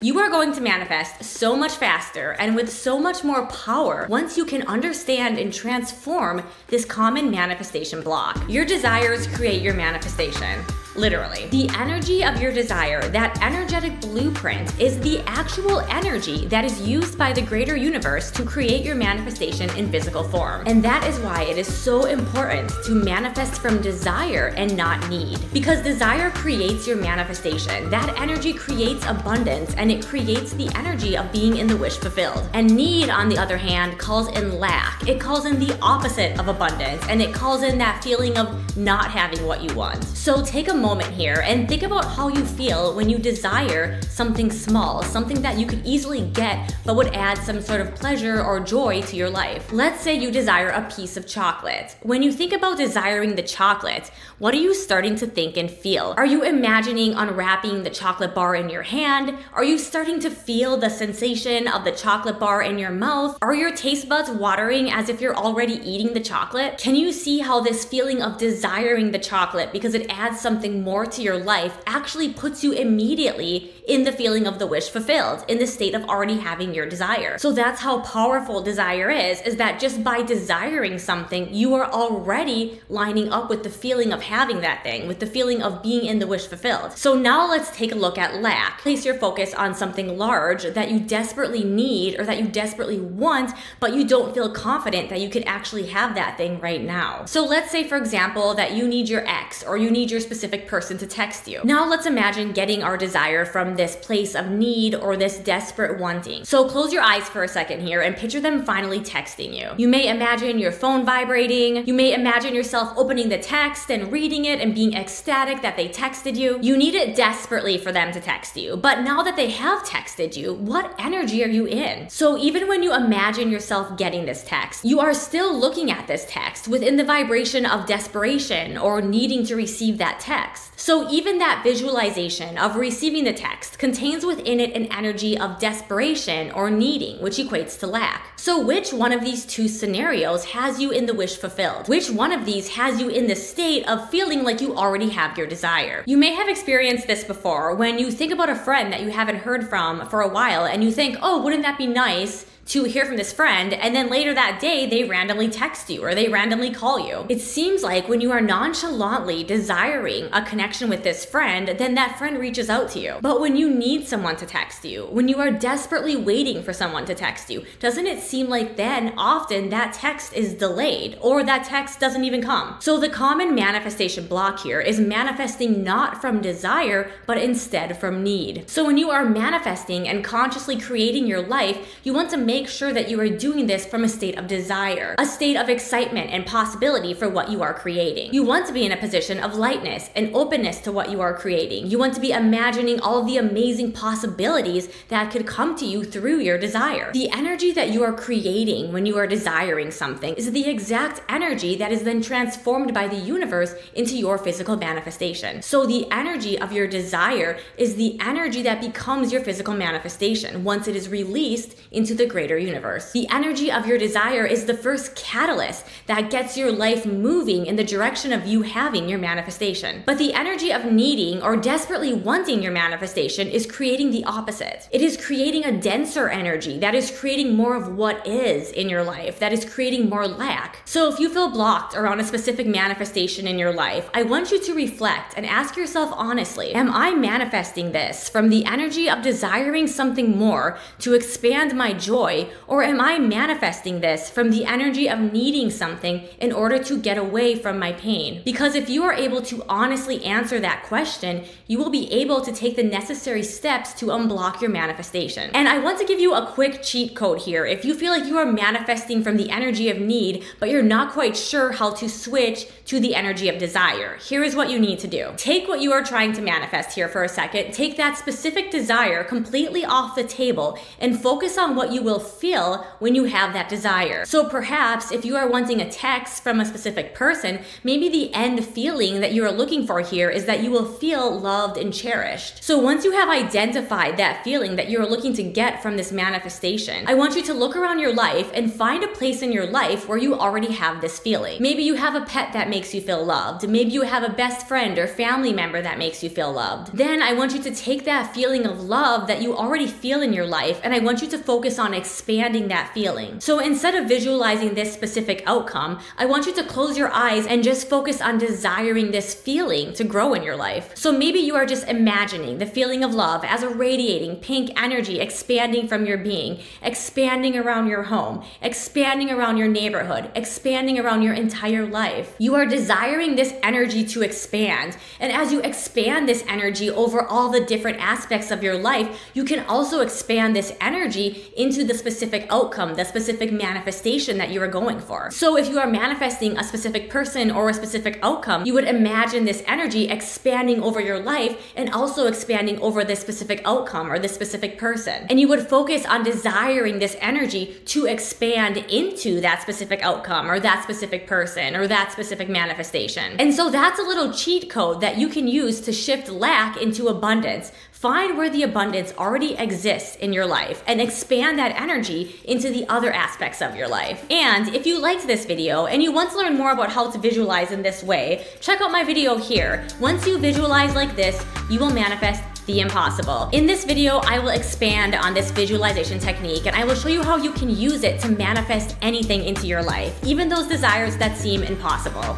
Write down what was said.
You are going to manifest so much faster and with so much more power once you can understand and transform this common manifestation block. Your desires create your manifestation. Literally. The energy of your desire, that energetic blueprint, is the actual energy that is used by the greater universe to create your manifestation in physical form. And that is why it is so important to manifest from desire and not need. Because desire creates your manifestation. That energy creates abundance and it creates the energy of being in the wish fulfilled. And need, on the other hand, calls in lack. It calls in the opposite of abundance and it calls in that feeling of not having what you want. So take a moment here and think about how you feel when you desire something small, something that you could easily get but would add some sort of pleasure or joy to your life. Let's say you desire a piece of chocolate. When you think about desiring the chocolate, what are you starting to think and feel? Are you imagining unwrapping the chocolate bar in your hand? Are you starting to feel the sensation of the chocolate bar in your mouth? Are your taste buds watering as if you're already eating the chocolate? Can you see how this feeling of desiring the chocolate because it adds something more to your life actually puts you immediately in the feeling of the wish fulfilled, in the state of already having your desire? So that's how powerful desire is that just by desiring something, you are already lining up with the feeling of having that thing, with the feeling of being in the wish fulfilled. So now let's take a look at lack. Place your focus on something large that you desperately need or that you desperately want, but you don't feel confident that you could actually have that thing right now. So let's say, for example, that you need your ex or you need your specific person to text you. Now let's imagine getting our desire from this place of need or this desperate wanting. So close your eyes for a second here and picture them finally texting you. You may imagine your phone vibrating. You may imagine yourself opening the text and reading it and being ecstatic that they texted you. You need it desperately for them to text you. But now that they have texted you, what energy are you in? So even when you imagine yourself getting this text, you are still looking at this text within the vibration of desperation or needing to receive that text. So even that visualization of receiving the text contains within it an energy of desperation or needing, which equates to lack. So which one of these two scenarios has you in the wish fulfilled? Which one of these has you in the state of feeling like you already have your desire? You may have experienced this before when you think about a friend that you haven't heard from for a while and you think, oh, wouldn't that be nice to hear from this friend, and then later that day they randomly text you or they randomly call you. It seems like when you are nonchalantly desiring a connection with this friend, then that friend reaches out to you. But when you need someone to text you, when you are desperately waiting for someone to text you, doesn't it seem like then often that text is delayed or that text doesn't even come? So the common manifestation block here is manifesting not from desire, but instead from need. So when you are manifesting and consciously creating your life, you want to make sure that you are doing this from a state of desire, a state of excitement and possibility for what you are creating. You want to be in a position of lightness and openness to what you are creating. You want to be imagining all of the amazing possibilities that could come to you through your desire. The energy that you are creating when you are desiring something is the exact energy that is then transformed by the universe into your physical manifestation. So the energy of your desire is the energy that becomes your physical manifestation once it is released into the greater universe. The energy of your desire is the first catalyst that gets your life moving in the direction of you having your manifestation. But the energy of needing or desperately wanting your manifestation is creating the opposite. It is creating a denser energy that is creating more of what is in your life, that is creating more lack. So if you feel blocked around a specific manifestation in your life, I want you to reflect and ask yourself honestly, am I manifesting this from the energy of desiring something more to expand my joy, or am I manifesting this from the energy of needing something in order to get away from my pain? Because if you are able to honestly answer that question, you will be able to take the necessary steps to unblock your manifestation. And I want to give you a quick cheat code here. If you feel like you are manifesting from the energy of need, but you're not quite sure how to switch to the energy of desire, here is what you need to do. Take what you are trying to manifest here for a second, take that specific desire completely off the table and focus on what you will will feel when you have that desire. So perhaps if you are wanting a text from a specific person, maybe the end feeling that you are looking for here is that you will feel loved and cherished. So once you have identified that feeling that you're looking to get from this manifestation, I want you to look around your life and find a place in your life where you already have this feeling. Maybe you have a pet that makes you feel loved. Maybe you have a best friend or family member that makes you feel loved. Then I want you to take that feeling of love that you already feel in your life, and I want you to focus on expanding that feeling. So instead of visualizing this specific outcome, I want you to close your eyes and just focus on desiring this feeling to grow in your life. So maybe you are just imagining the feeling of love as a radiating pink energy expanding from your being, expanding around your home, expanding around your neighborhood, expanding around your entire life. You are desiring this energy to expand. And as you expand this energy over all the different aspects of your life, you can also expand this energy into the specific outcome, the specific manifestation that you are going for. So if you are manifesting a specific person or a specific outcome, you would imagine this energy expanding over your life and also expanding over this specific outcome or this specific person. And you would focus on desiring this energy to expand into that specific outcome or that specific person or that specific manifestation. And so that's a little cheat code that you can use to shift lack into abundance. Find where the abundance already exists in your life and expand that energy into the other aspects of your life. And if you liked this video and you want to learn more about how to visualize in this way, check out my video here. Once you visualize like this, you will manifest the impossible. In this video, I will expand on this visualization technique and I will show you how you can use it to manifest anything into your life, even those desires that seem impossible.